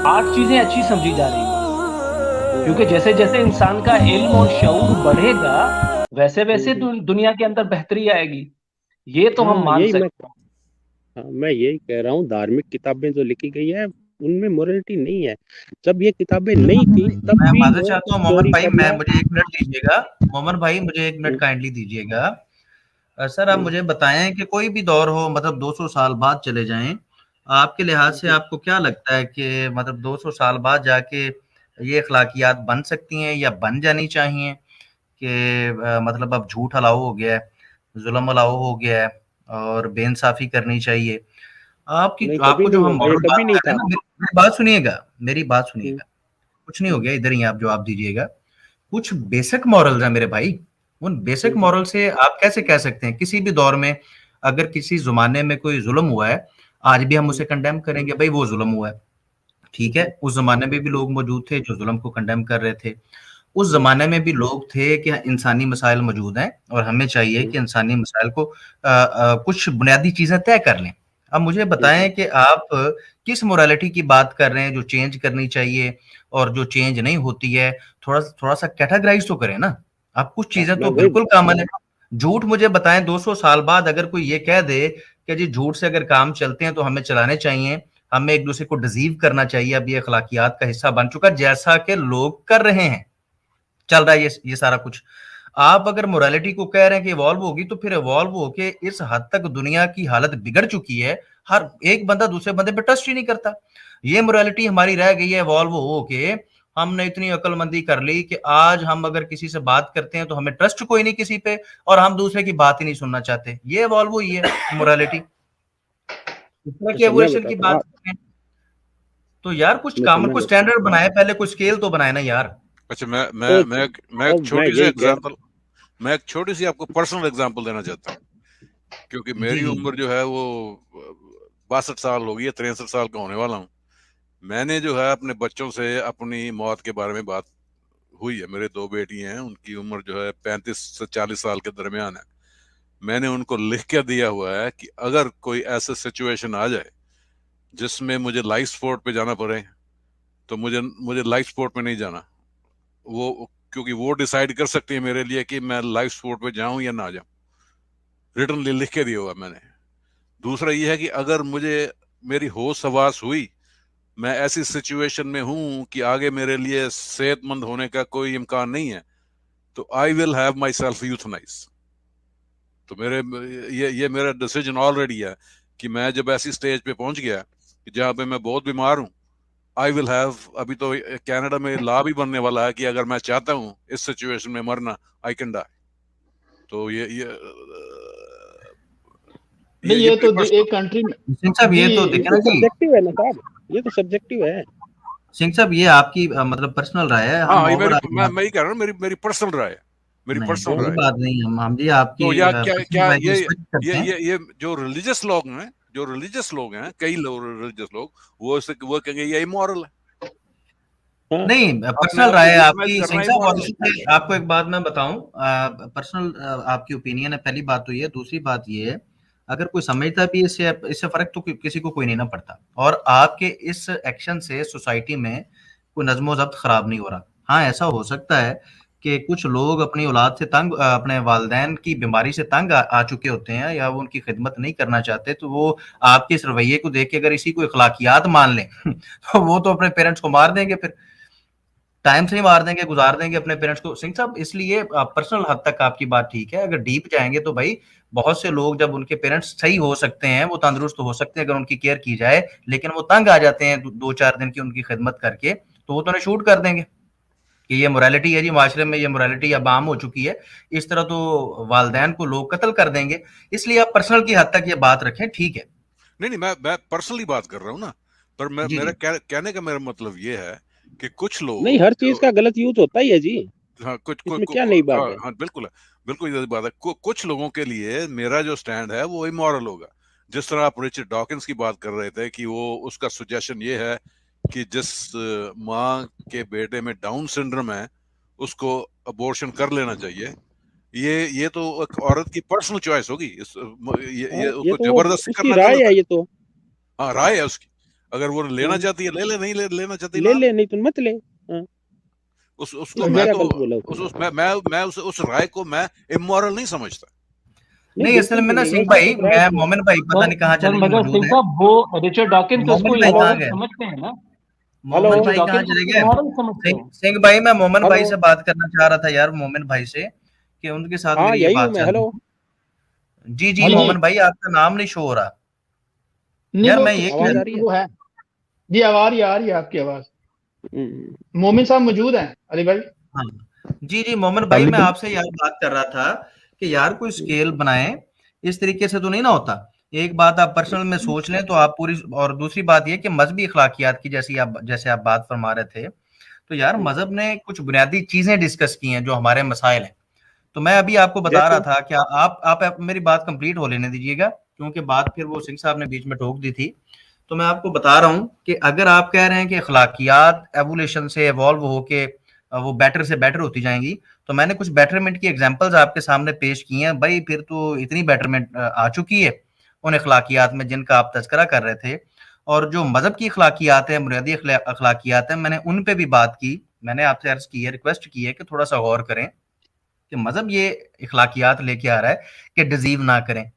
आज चीजें अच्छी समझी जा रही हैं, क्योंकि हम्म जैसे जैसे इंसान का इल्म और शऊर बढ़ेगा, वैसे वैसे हम्म। दुनिया के अंदर बेहतरी आएगी। ये तो हम हाँ मान यही मैं सकते हैं। हाँ, मैं यही कह रहा हूँ, धार्मिक किताबें जो लिखी गई है उनमें मोरलिटी नहीं है। जब ये किताबें नहीं थी तब मैं भी माजूर लोग चाहता हूँ मोहम्मद चोरी भाई, मैं करना। मुझे 1 मिनट दीजिएगा। मोहम्मद भाई मुझे 1 मिनट हम्म, काइंडली दीजिएगा। सर आप हम्म, मुझे बताएं कि कोई भी दौर हो, मतलब 200 साल बाद चले जाएं, आपके लिहाज से हम्म। आपको क्या लगता है कि मतलब 200 साल बाद जाके ये अखलाकियात बन सकती हैं या बन जानी चाहिए कि मतलब अब झूठ अलाउ हो गया है, जुल्म अलाउ हो गया है और बेइंसाफी करनी चाहिए। आपकी नहीं, कभी आपको जो नहीं हम होगा, ये मॉरल कभी बात नहीं कर रहे हैं था। ना, मेरी बात सुनिएगा, मेरी बात हम्म, सुनिएगा। कुछ नहीं हो हम्म, गया, इधर ही आप जवाब दीजिएगा। कुछ बेसिक मॉरल्स हैं मेरे भाई। उन बेसिक हम्म, मॉरल से आप कैसे कह सकते हैं किसी भी दौर में अगर किसी ज़माने में कोई ज़ुल्म हुआ है, आज भी हम हम्म, उसे कंडेम करेंगे, भई वो ज़ुल्म हुआ है। ठीक है? हम्म, उस ज़माने में भी लोग मौजूद थे जो ज़ुल्म को कंडेम कर रहे थे। उस हम्म, ज़माने में भी लोग थे कि इंसानी मसाइल मौजूद हैं और हमें चाहिए हम्म, कि इंसानी मसाइल को कुछ बुनियादी चीज़ें तय कर लें। अब मुझे हम्म, बताएँ कि आप किस मोरालिटी की बात कर रहे हैं जो चेंज करनी चाहिए और जो चेंज नहीं होती है, थोड़ा-सा कैटेगराइज़ तो करें ना। आप कुछ हाँ, चीज़ें मैं तो वही बिल्कुल कॉमन है। झूठ मुझे बताएँ 200 साल बाद अगर कोई ये कह दे कि जी झूठ से अगर काम चलते हैं तो हमें चलाने चाहिए, हमें एक-दूसरे को डिसीव करना चाहिए, अब ये अखलाकियात का हिस्सा बन चुका है जैसा कि लोग कर रहे हैं। चल रहा है ये सारा कुछ। आप अगर मोरालिटी को कह रहे हैं कि इवॉल्व होगी तो फिर इवॉल्व होके इस हद तक दुनिया की हालत बिगड़ चुकी है, हर एक बंदा दूसरे बंदे पे ट्रस्ट ही नहीं करता। ये मोरालिटी हमारी रह गई है इवॉल्व हो के, हमने इतनी अक्लमंदी कर ली कि आज हम अगर किसी से बात करते हैं तो हमें ट्रस्ट कोई नहीं किसी पे और हम दूसरे की बात ही नहीं सुनना चाहते। ये इवॉल्व हुई है मोरालिटी। इस तरह की अच्छा, मैं एवोल्यूशन की बताता हूँ बात करें तो यार कुछ मैं कॉमन, समझ कोई गया। स्टैंडर्ड बनाए, पहले कोई स्केल तो बनाए ना यार। अच्छा, मैं मैं तो मैं मैं एक अब मैं छोटी सी यही कह एग्जांपल मैं एक छोटी सी आपको पर्सनल एग्जांपल देना चाहता हूँ, क्योंकि जी, मेरी जी। उम्र जो है वो 62 साल हो गई है, 63 साल का होने वाला हूँ। मैंने जो है अपने बच्चों से अपनी मौत के बारे में बात हुई है। मेरे दो बेटी हैं, उनकी उम्र जो है 35 से 40 साल के दरमियान है। मैंने उनको लिख के दिया हुआ है कि अगर कोई ऐसा सिचुएशन आ जाए जिसमें मुझे लाइफ सपोर्ट पे जाना पड़े, तो मुझे मुझे लाइफ सपोर्ट पे नहीं जाना। वो, क्योंकि वो डिसाइड कर सकती है मेरे लिए कि मैं लाइफ सपोर्ट पे जाऊं या ना जाऊं। रिटर्न लिख के दिया हुआ मैंने। दूसरा ये है कि अगर मुझे मेरी होश हवास हुई, मैं ऐसी सिचुएशन में हूं कि आगे मेरे लिए सेहतमंद होने का कोई इम्कान नहीं है, तो I will have my self euthanise. तो मेरे ये मेरा डिसीजन ऑलरेडी है कि मैं जब ऐसी स्टेज पे पहुंच गया कि जहां पे मैं बहुत बीमार हूं, आई विल हैव, अभी तो कनाडा में लॉ भी बनने वाला है कि अगर मैं चाहता हूं इस सिचुएशन में मरना, आई कैन डाई। तो नहीं, ये ये मेरी तो पर्सनल। एक कंट्री में। सिंह साहब जी, ये तो ये देखे तो ना जी। सब्जेक्टिव है ना साहब, ये तो सब्जेक्टिव है। सिंह साहब ये आपकी मतलब पर्सनल राय है, हम हाँ, ये मेरी, ओवर बात मैं ही कह रहा हूँ, मेरी मेरी पर्सनल राय है, मेरी नहीं, पर्सनल हाँ, कोई राय है। बात नहीं, हम जी आपकी तो या क्या पर्सनल क्या राय को रिस्पेक्ट ये करते हैं। ये ये जो रिलीजियस लोग हैं, कई लोग रिलीजियस लोग, वो कहेंगे ये इमोरल है। हाँ। नहीं, अपने पर्सनल आप राय को है यूथनाइज आपकी सिंह करना साहब, और इमोरल है। इसमें आपको एक बात मैं बताऊं, पर्सनल आपकी ओपिनियन है, पहली बात तो ये, दूसरी बात ये है, अगर कोई समझता भी इससे इससे फर्क तो किसी को कोई नहीं ना पड़ता, और आपके इस एक्शन से सोसाइटी में कोई नज्मो जब्त खराब नहीं हो रहा। हाँ, ऐसा हो सकता है कि कुछ लोग अपनी औलाद से तंग, अपने वालदैन की बीमारी से तंग आ चुके होते हैं या वो उनकी खिदमत नहीं करना चाहते, तो वो आपके इस रवैये को देख के अगर इसी को अखलाकियात मान लें तो वो तो अपने पेरेंट्स को मार देंगे, फिर टाइम से ही मार देंगे, गुजार देंगे अपने पेरेंट्स को। सिंह साहब इसलिए पर्सनल हद तक आपकी बात ठीक है, अगर डीप जाएंगे तो भाई बहुत से लोग जब उनके पेरेंट्स सही हो सकते हैं, वो तंदुरुस्त हो सकते हैं अगर उनकी केयर की जाए, लेकिन वो तंग आ जाते हैं 2-4 दिन की उनकी खिदमत करके, तो वो तो उन्हें शूट कर देंगे कि ये मोरालिटी है जी, माशरे में ये मोरालिटी अब आम हो चुकी है, इस तरह तो वालदैन को लोग कत्ल कर देंगे। इसलिए आप पर्सनल की हद तक ये बात रखें, ठीक है। नहीं नहीं, मैं पर्सनली बात कर रहा हूँ ना। पर जी, मेरा जी। कहने का मेरा मतलब ये है कि कुछ नहीं, लोग हर चीज जो, का गलत यूज होता ही है जी, हाँ, इसमें क्या नई हाँ बात है। हाँ, बिल्कुल है, बिल्कुल ये बात है। कुछ लोगों के लिए मेरा जो स्टैंड है वो इमोरल होगा। जिस तरह आप रिचर्ड डॉकिंस की बात कर रहे थे कि वो, उसका सुजेशन ये है कि जिस माँ के बेटे में डाउन सिंड्रोम है उसको अबॉर्शन कर लेना चाहिए। ये तो एक औरत की पर्सनल चॉइस होगी। हाँ, ये ये उसको तो वो जबरदस्ती उसकी करना राय गलत है है। ये तो। हाँ, राय है उसकी, अगर वो लेना चाहती है ले ले, नहीं लेना चाहती ना ले, नहीं तो मत ले। उसको मैं क्या तो गलत बोला उसने? मैं उस राय को मैं इमोरल नहीं समझता। नहीं, असल में ना सिंह भाई, मैं मोमिन भाई पता नहीं कहाँ चले गए, मगर मौजूद सिंह है। साहब वो रिचर्ड डॉकिंस मोमिन उसको भाई कहाँ इमोरल गए? समझते हैं ना, मोमिन हेलो भाई कहाँ डॉकिंस चले उसको गए? इमोरल समझते सिंह हैं। सिंह भाई, मैं मोमिन भाई हेलो। से बात करना चाह रहा था यार, मोमिन भाई से, कि उनके साथ हाँ, मेरी ये यही हूँ बात मैं। चल रही हेलो। थी। जी जी जी जी मोमिन भाई, आपका नाम नहीं शो हो रहा नहीं, यार, वो मैं ये कह आवाज आ रही है? वो है जी, आ रही है आपकी आवाज। हम्म। मोमिन साहब मौजूद हैं, अली भाई? हाँ जी जी मोमिन भाई, मैं आपसे यार बात कर रहा था कि यार कोई स्केल बनाए, इस तरीके से तो नहीं ना होता। एक बात आप पर्सनल में सोच लें तो आप पूरी, और दूसरी बात ये कि मजहबी अखलाकियात की जैसे आप बात फरमा रहे थे, तो यार मजहब ने कुछ बुनियादी चीजें डिस्कस की हैं जो हमारे मसाइल हैं। तो मैं अभी आपको बता रहा जैसे था कि आप मेरी बात कंप्लीट हो लेने दीजिएगा, क्योंकि बात फिर वो सिंह साहब ने बीच में टोक दी थी। तो मैं आपको बता रहा हूँ कि अगर आप कह रहे हैं कि अखलाकियात एवोल्यूशन से एवॉल्व होके वो बेटर से बेटर होती जाएंगी, तो मैंने कुछ बेटरमेंट की एग्जांपल्स आपके सामने पेश की हैं भाई, फिर तो इतनी बेटरमेंट आ चुकी है उन अखलाकियात में जिनका आप तज़किरा कर रहे थे। और जो मजहब की अखलाकियात हैं, बुनियादी अखलाकियात हैं, मैंने उन पे भी बात की। मैंने आपसे अर्ज की है, रिक्वेस्ट की है कि थोड़ा सा गौर करें कि मजहब ये अखलाकियात लेके आ रहा है कि डिजीव ना करें।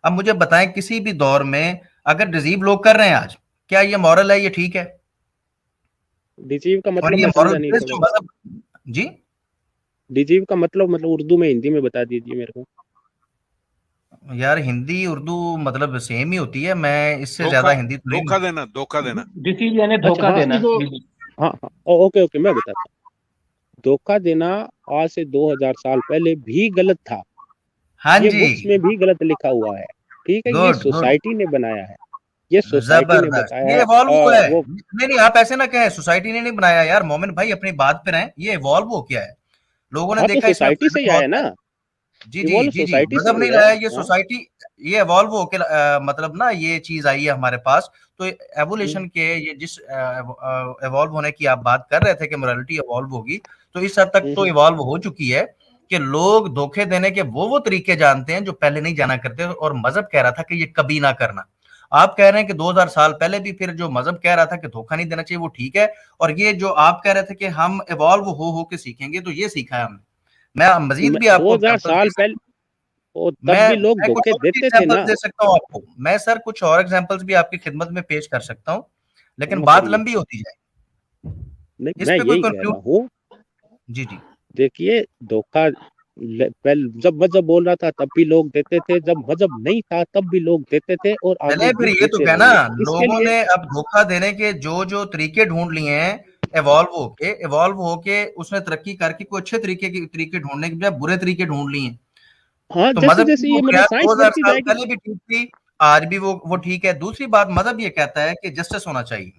अब मुझे बताएं, किसी भी दौर में अगर डिजीव लोग कर रहे हैं आज, क्या ये मॉरल है, ये ठीक है? डिजीव का और मतलब ये मैं मॉरल समझा नहीं बेस्ड थोड़ा। मजहब जी, डिजीव का मतलब उर्दू में, हिंदी में बता दीजिए मेरे को। यार हिंदी उर्दू मतलब सेम ही होती है, मैं इससे धोखा ज्यादा हिंदी तो नहीं। धोखा देना। डिसीज यानी अच्छा, धोखा हाँ देना। तो हाँ हाँ, ओके ओके, मैं बताता हूँ। धोखा देना आज से 2000 साल पहले भी गलत था। हाँ ये जी, बुक्स में भी गलत लिखा हुआ है। ठीक है, ये गुड गुड, सोसाइटी ने बनाया है, ये सोसाइटी ने जबरदस्त, बताया ये है। इवॉल्व हुआ है। वो नहीं नहीं, आप ऐसे ना कहें सोसाइटी ने नहीं बनाया यार, मोमिन भाई अपनी बात पे रहें, ये इवॉल्व हो क्या है, लोगों ने हाँ, तो देखा इसमें सोसाइटी से ही फायदा आया बहुत ना। है। जी जी इवॉल्व जी जी, सोसाइटी से मजहब ही नहीं है। लाया, ये हाँ। सोसाइटी, ये एवॉल्व होके मतलब ना ये चीज आई है हमारे पास। तो एवोल्यूशन के ये जिस एवॉल्व होने की आप बात कर रहे थे कि मोरालिटी एवॉल्व होगी, तो इस हद तक तो हम्म। इवॉल्व हो चुकी है कि लोग धोखे देने के वो तरीके जानते हैं जो पहले नहीं जाना करते, और मजहब कह रहा था कि ये कभी ना करना। आप कह रहे हैं कि 2000 साल पहले भी फिर जो मजहब कह रहा था कि धोखा नहीं देना चाहिए वो ठीक है, और ये जो आप कह रहे थे कि हम इवॉल्व हो के सीखेंगे, तो ये सीखा है हमने। मैं मजीद भी आपको 2000 एग्जांपल दे साल सकता पहले, हूं। वो तब मैं भी लोग मैं कुछ धोखे और भी देते थे एग्जांपल्स ना। दे सकता हूँ आपको, मैं सर कुछ और एग्जांपल्स भी आपकी खिदमत में पेश कर सकता हूँ, लेकिन हाँ, बात करिए। लंबी होती जाए। नहीं, इस मैं पे कोई यही कह कंक्लूड? रहा हूँ। जी जी, देखिए, धोखा पहले जब मजहब बोल रहा था तब भी लोग देते थे, जब मजहब नहीं था तब भी लोग देते थे, और आगे चले भी फिर ये तो देते कहना, रहेंगे। इसके लोगों लिए ने अब धोखा देने के जो जो तरीके ढूंढ लिए हैं, एवॉल्व होके उसने तरक्की करके कोई अच्छे तरीके ढूंढने के बजाय बुरे तरीके ढूंढ लिए हैं। हाँ, तो जैसे मजहब की जैसे वो ये मतलब बुनियाद साइंस 2000 बढ़ती साल जाएगी। पहले भी ठीक थी, आज भी वो ठीक है। दूसरी बात, मजहब ये कहता है कि जस्टिस होना चाहिए,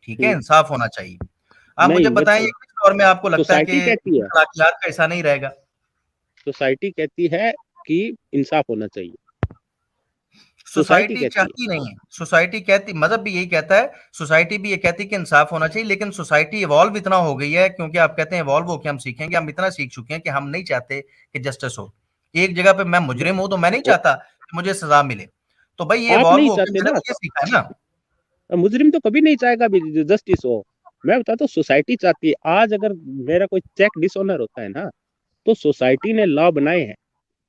ठीक है, हम्म, इंसाफ होना चाहिए। आप नहीं, मुझे बताएं, ये किस दौर में आपको लगता है सोसाइटी कि कहती है, अखलाकियात का ऐसा नहीं रहेगा? सोसाइटी कहती है कि इंसाफ होना चाहिए। सोसाइटी सोसाइटी कहती है। चाहती नहीं है, सोसाइटी कहती, मजहब भी यही कहता है, सोसाइटी भी ये कहती है कि इंसाफ होना चाहिए, लेकिन सोसाइटी इवॉल्व इतना हो गई है, क्योंकि आप कहते हैं इवॉल्व होकर हम सीखेंगे, हम इतना सीख चुके हैं कि हम नहीं चाहते कि जस्टिस हो। एक जगह पे मैं मुजरिम हूं तो मैं नहीं वो- चाहता कि मुझे सजा मिले, तो भाई ये आप इवॉल्व नहीं होकर चाहते मैंने ना। तो ये सीखा है ना। मुजरिम तो कभी नहीं चाहेगा भी जस्टिस हो। मैं बताता हूँ, सोसाइटी चाहती है। आज अगर मेरा कोई चेक डिसऑनर होता है ना, तो सोसाइटी ने लॉ बनाए हैं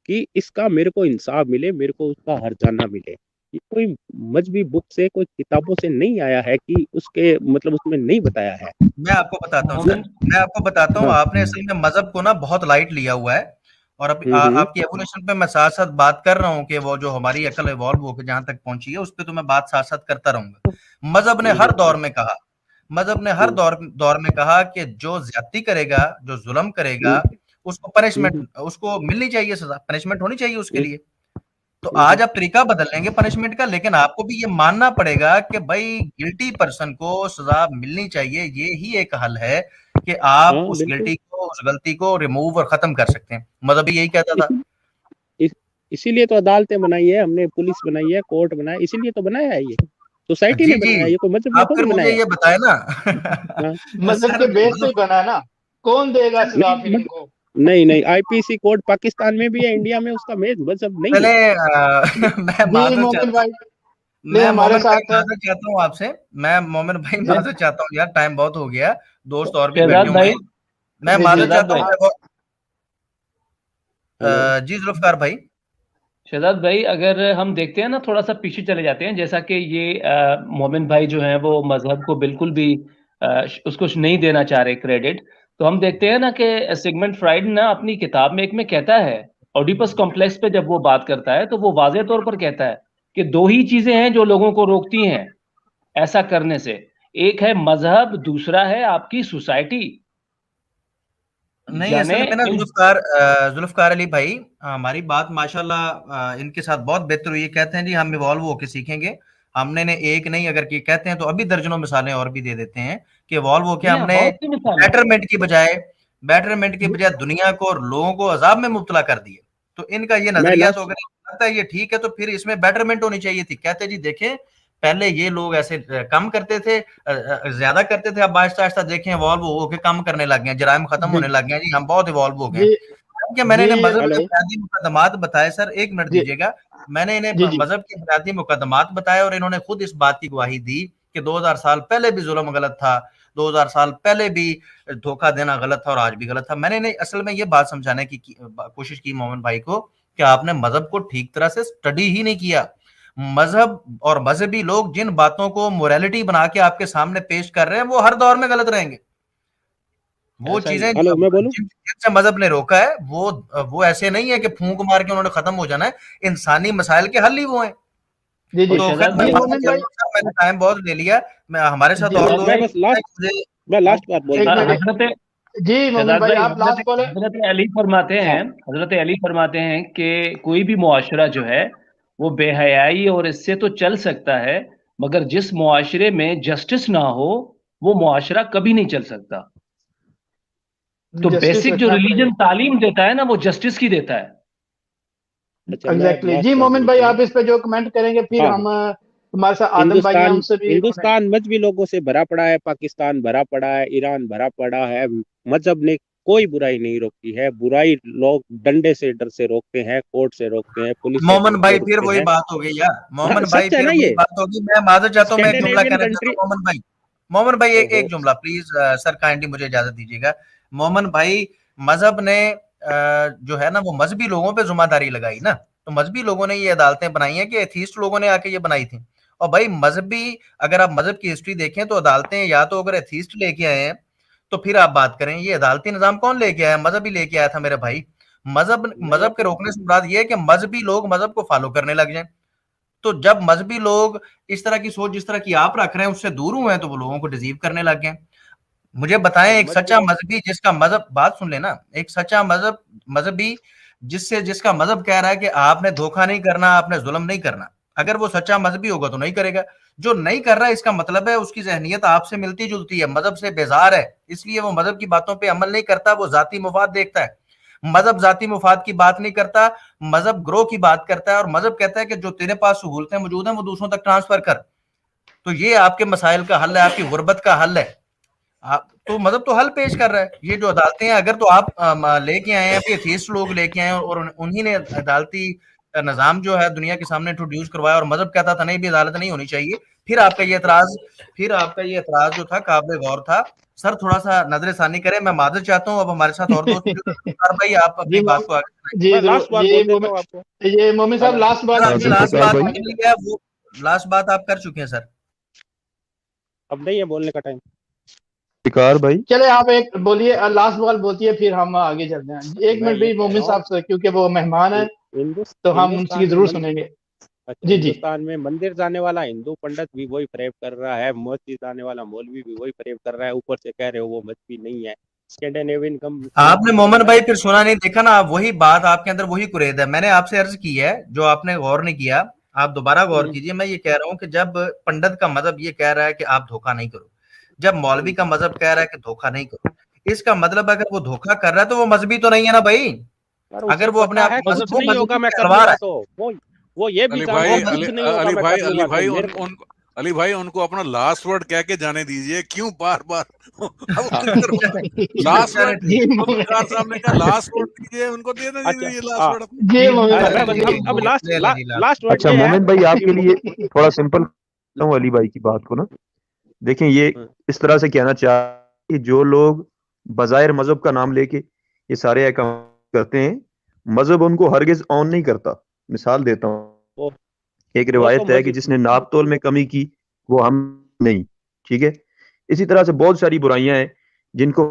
कि इसका मेरे को इंसाफ मिले, मेरे को उसका हर्जाना मिले। ये कोई मजहबी बुक से, कोई किताबों से नहीं आया है कि उसके मतलब उसमें नहीं बताया है। मैं आपको बताता हूँ सर, मोमिन मैं आपको बताता हूँ, हाँ। आपने असल में मजहब को ना बहुत लाइट लिया हुआ है। और अब हम्म। आपकी एवोल्यूशन पे मैं साथ साथ बात कर रहा हूँ कि वो जो हमारी अकल इवॉल्व होकर जहां तक पहुंची है, उस पर तो मैं बात साथ साथ करता रहूंगा। मजहब ने हर दौर में कहा, मजहब ने हर हम्म। दौर में कहा कि जो ज्यादती करेगा, जो जुल्म करेगा, उसको पनिशमेंट, उसको मिलनी चाहिए, सजा, पनिशमेंट होनी चाहिए उसके लिए। तो आज आप तरीका बदल लेंगे पनिशमेंट का, लेकिन आपको भी ये मानना पड़ेगा कि भाई गिल्टी पर्सन को सजा मिलनी चाहिए। ये ही एक हल है कि आप हाँ, उस बिल्कुल। गिल्टी को, उस गलती को रिमूव और खत्म कर सकते हैं। मजहब भी यही कहता था। इसी, इस, इसीलिए तो अदालतें बनाई है हमने, पुलिस बनाई है, कोर्ट बनाया, इसीलिए तो बनाया है ये। सोसाइटी जी ने जी, बनाया है, ये कोई मजहब ने आप फिर थोड़ी मुझे बनाया ये बताए ना है। हाँ। मजहब सर के बेस पे ही मतलब, बना है ना, कौन देगा सजा फिर नहीं इनको? नहीं, आईपीसी कोड पाकिस्तान में भी है, इंडिया में उसका मेज मजहब नहीं पहले है। मैं जी माजरत मोमिन चाहता हूँ, भाई, मैं हमारे मोमिन भाई साथ माजरत चाहता हूँ आपसे, मैं मोमिन भाई जी माजरत चाहता हूँ यार, टाइम बहुत हो गया, दोस्त और भी बैठे शहजाद हुए भाई, हैं, मैं जी माजरत शहजाद चाहता भाई, हूँ। हेलो। जी जुल्फकार भाई। शहजाद भाई, अगर हम देखते हैं ना, थोड़ा सा पीछे चले जाते हैं, जैसा कि ये मोमिन भाई जो हैं वो मजहब को बिल्कुल भी उसको नहीं देना चाह रहे क्रेडिट। तो हम देखते हैं ना कि सिगमंड फ्राइड ना अपनी किताब में एक में कहता है, ओडिपस कॉम्प्लेक्स पे जब वो बात करता है तो वो वाज़ेह तौर पर कहता है कि दो ही चीजें हैं जो लोगों को रोकती हैं ऐसा करने से, एक है मजहब, दूसरा है आपकी सोसाइटी। नहीं, यानी असल में ना इन जुल्फकार अली भाई, हमारी बात माशाल्लाह इनके साथ बहुत बेहतर हुई है। कहते हैं जी हम इवॉल्व होके सीखेंगे। हमने ने एक नहीं अगर की कहते हैं तो अभी दर्जनों मिसालें और भी दे देते हैं कि इवॉल्व होके जी हाँ, हमने बहुत सी मिसालें। बेटरमेंट की बजाय दुनिया को और लोगों को अजाब में मुब्तला कर दिए। तो इनका ये मैं नजरिया तो लास्ट अगर लगता है ये ठीक है तो फिर इसमें बेटरमेंट होनी चाहिए थी। कहते जी देखें पहले ये लोग ऐसे कम करते थे, ज्यादा करते थे, अब आहिस्ता आहिस्ता देखें इवॉल्व होके कम करने लग गए, जराइम खत्म जी होने लग गए, जी हम बहुत इवॉल्व हो गए। जी कि मैंने जी इन्हें मजहब के हेलो। बुनियादी मुकदमात बताए, सर एक मिनट जी दीजिएगा, मैंने इन्हें जी जी मजहब के बुनियादी मुकदमात बताए और इन्होंने खुद इस बात की गवाही दी कि 2000 साल पहले भी जुल्म गलत था, 2000 साल पहले भी धोखा देना गलत था और आज भी गलत था। मैंने इन्हें असल में ये बात समझाने की कोशिश की मोमिन भाई को कि आपने मजहब को ठीक तरह से स्टडी ही नहीं किया। मजहब और मजहबी लोग जिन बातों को मोरालिटी बना के आपके सामने पेश कर रहे हैं वो हर दौर में गलत रहेंगे। वो ऐसा ही चीजें है। हेलो, मैं बोलूं? जिनसे मजहब ने रोका है वो ऐसे नहीं है कि फूंक मार के उन्होंने खत्म हो जाना है, इंसानी मसाइल के हल ही वो हैं। जी जी तो तो खैर शहजाद मैं जी भाई, माफी मोमिन भाई। चाहता हूँ सर, मैंने टाइम बहुत ले लिया, मैं हमारे साथ जी और शहजाद मैं दोस्त भाई, बस लास्ट मुझे मैं लास्ट बात बोल एक रहा मिनट। था। हजरत जी मोमिन शहजाद भाई भाई, आप हजरत लास्ट बोले। हजरत अली फरमाते हाँ। हैं, हजरत अली फरमाते हैं कि कोई भी मुआशरा जो है वो बेहयाई और इससे तो चल सकता है, मगर जिस मुआशरे में जस्टिस ना हो वो मुआशरा कभी नहीं चल सकता। तो जस्टिस बेसिक जो रखना पड़ेगा। रिलीजन तालीम देता है ना, वो जस्टिस की देता है। अच्छा, मैं अब एग्जैक्टली लास्ट जी बात मोमिन भाई बोलता हूँ। आप इस पे जो कमेंट करेंगे फिर हाँ, हम हमारे साथ आदम भाई हैं हिंदुस्तान उनसे भी उन्होंने। हिंदुस्तान मजहबी लोगों से भरा पड़ा है, पाकिस्तान भरा पड़ा है, ईरान भरा पड़ा है। मजहब ने कोई बुराई नहीं रोकी है। बुराई लोग डंडे से डर से रोकते हैं, कोर्ट से रोकते हैं, पुलिस से मोमन डर के भाई फिर रोकते वही हैं। बात हो गई यार, हाँ, मोमन भाई सच है फिर ना वही ये। बात होगी। मैं माजर चाहता हूँ, मैं एक जुमला स्कैंडिनेवियन कहना चाहता कंट्री। हूँ मोमन भाई, मोमन भाई ओहो। एक जुमला प्लीज सर, काइंडली मुझे इजाजत दीजिएगा। मोमन भाई मजहब ने जो है ना वो मजहबी लोगों पे जुम्मेदारी लगाई ना, तो मजहबी लोगों ने ये अदालतें बनाई हैं कि एथीस्ट लोगों ने आके ये बनाई थी। और भाई मजहबी, अगर आप मजहब की हिस्ट्री देखें तो अदालतें या तो अगर एथीस्ट लेके आए हैं तो फिर आप बात करें, ये अदालती निजाम कौन लेके आया? मजहब ही लेके आया था मेरे भाई। मजहब नहीं मजहब के अपने रोकने से मुराद ये है कि मजहबी लोग मजहब को फॉलो करने लग जाएं। तो जब मजहबी लोग इस तरह की सोच जिस तरह की आप रख रहे हैं उससे दूर हुए हैं तो वो लोगों को डिसीव करने लग गए। मुझे बताएं एक मजहबी सच्चा लोग। मजहबी जिसका मजहब, बात सुन लेना, एक सच्चा मजहबी जिसका मजहब कह रहा है कि आपने धोखा नहीं करना, आपने जुल्म नहीं करना, अगर वो सच्चा मजहबी होगा तो नहीं करेगा। जो नहीं कर रहा है इसका मतलब है उसकी जहनीत आपसे मिलती जुलती है, मजहब से बेजार है, इसलिए वो मजहब की बातों पर अमल नहीं करता, वो जाती मुफाद देखता है। मजहब जाती मुफाद की बात नहीं करता, मजहब ग्रोह की बात करता है। और मजहब कहता है कि जो तेरे पास सहूलतें मौजूद हैं वो दूसरों तक ट्रांसफर कर। तो ये आपके मसाइल का हल है, आपकी गुर्बत का हल है। आप तो मजहब तो हल पेश कर रहा है। ये जो अदालतें हैं अगर तो आप लेके आए हैं, फिर एथीस्ट लोग लेके आए हैं और उन्हीं ने अदालती निजाम जो है दुनिया के सामने इंट्रोड्यूस करवाया, और मजहब कहता था नहीं भी अदालत नहीं होनी चाहिए। फिर आपका ये एतराज जो था काबिल गौर था। सर थोड़ा सा नजर सानी करें, मैं माजर चाहता हूँ। अब हमारे साथ और दोस्त भाई, आप जी अपनी बात को आगे सुनाइए। जी मैं जरूर लास्ट बात जी बोल देता हूँ आपको। ये मोमिन साहब हेलो। लास्ट बात सर आप आपने बिल्कुल लास्ट सही बात फरमा सुन लिया, वो लास्ट बात आप कर चुके हैं सर। अब नहीं है बोलने का टाइम। शिकार भाई। चले आप एक बोलिए लास्ट बात बोलती है फिर हम आगे चलते हैं। एक मैं मिनट ये भी कह मोमिन रहा हूँ, साहब से क्योंकि वो मेहमान है तो हम उनकी हिंदुस्तान में जरूर सुनेंगे। अच्छा, जी जी हिंदुस्तान में मंदिर जाने वाला हिंदू पंडित भी वही फरेब कर रहा है, मस्जिद जाने वाला मौलवी भी वही फरेब कर रहा है, ऊपर से कह रहे हो वो मजहबी नहीं है। स्कैंडिनेवियन आपने कंट्री मोमन में भाई फिर सुना नहीं, देखा ना, वही बात आपके अंदर वही कुरेद है। मैंने आपसे अर्ज की है, जो आपने गौर नहीं किया, आप दोबारा गौर कीजिए। मैं ये कह रहा हूँ कि जब पंडित का मजहब ये कह रहा है कि आप धोखा नहीं करो, जब मौलवी का मजहब कह रहा है कि धोखा नहीं करो, इसका मतलब अगर वो धोखा कर रहा है तो वो मजहबी तो नहीं है ना भाई। और उसे अगर वो अपने पता आप है को कुछ वो नहीं होगा मजहबी मैं कर कहलवा रहा लूंगा, है, तो वो ये भी अली जानता भाई है वो कुछ नहीं होगा मैं कर अली लूंगा, तो भाई मेरे उन अली भाई उनको अपना लास्ट वर्ड कह के जाने दीजिए, क्यों बार बार लास्ट वर्ड जी साहब ने कहा लास्ट वर्ड दीजिए, उनको देना दीजिए लास्ट वर्ड। जी अब लास्ट वर्ड अच्छा ये है मोमिन भाई आपके लिए थोड़ा सिंपल हूँ अली भाई की बात को ना, देखें ये इस तरह से कहना चाह कि जो लोग बजायर मजहब का नाम लेके ये सारे काम करते हैं, मजहब उनको हरगिज ऑन नहीं करता। मिसाल देता हूँ, एक रिवायत है कि जिसने नाप तोल में कमी की वो हम नहीं, ठीक है। इसी तरह से बहुत सारी बुराइयां हैं जिनको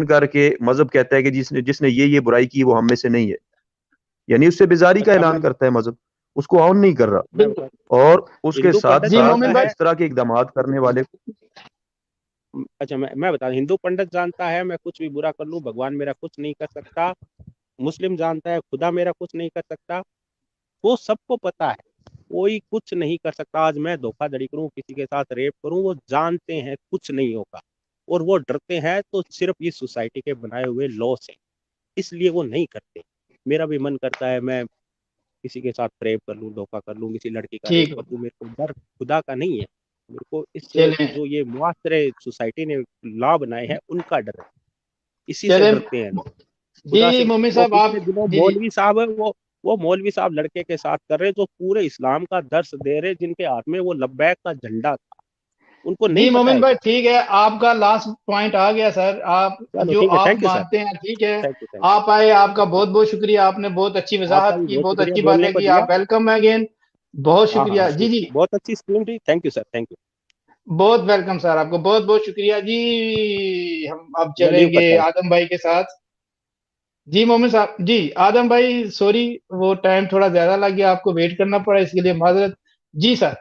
करके मजहब कहता है कि जिसने जिसने ये बुराई की वो हम में से नहीं है, यानी उससे बेजारी का ऐलान करता है मजहब, उसको ऑन नहीं कर रहा। और उसके साथ साथ इस तरह के इकदाम करने वाले अच्छा मैं बता दूं, हिंदू पंडित जानता है मैं कुछ भी बुरा कर लूं भगवान मेरा कुछ नहीं कर सकता, मुस्लिम जानता है खुदा मेरा कुछ नहीं कर सकता, वो सबको पता है कोई कुछ नहीं कर सकता। आज मैं धोखाधड़ी करूं, किसी के साथ रेप करूं, वो जानते हैं कुछ नहीं होगा और वो डरते हैं, तो सिर्फ ये सोसाइटी के बनाए हुए लॉ से, इसलिए वो नहीं करते। मेरा भी मन करता है मैं किसी के साथ रेप कर लूं, धोखा कर लूं, किसी लड़की का रेप कर लूं, मेरे को डर खुदा का नहीं है, मेरे को इस जो ये मुआशरे सोसाइटी ने लॉ बनाए हैं उनका डर है, इसी से डरते हैं लोग। जी मोमिन साहब आप मौलवी साहब है वो मौलवी साहब लड़के के साथ कर रहे जो पूरे इस्लाम का दर्स दे रहे, जिनके हाथ में वो लब्बैक का झंडा था, उनको नहीं पता। मोमिन भाई ठीक है, आपका लास्ट पॉइंट आ गया सर, आप जो आप मानते हैं ठीक है, आप आए, आपका बहुत बहुत शुक्रिया, आपने बहुत अच्छी वजाहत की, बहुत अच्छी बातें की, आप वेलकम है अगेन, बहुत शुक्रिया। जी जी बहुत अच्छी स्क्रीन थी, thank you sir, thank you, बहुत वेलकम सर, आपको बहुत बहुत शुक्रिया जी। हम अब चलेंगे आदम भाई के साथ। जी मोमिन साहब, जी आदम भाई सॉरी वो टाइम थोड़ा ज्यादा लग गया, आपको वेट करना पड़ा, इसके लिए माजरत। जी सर।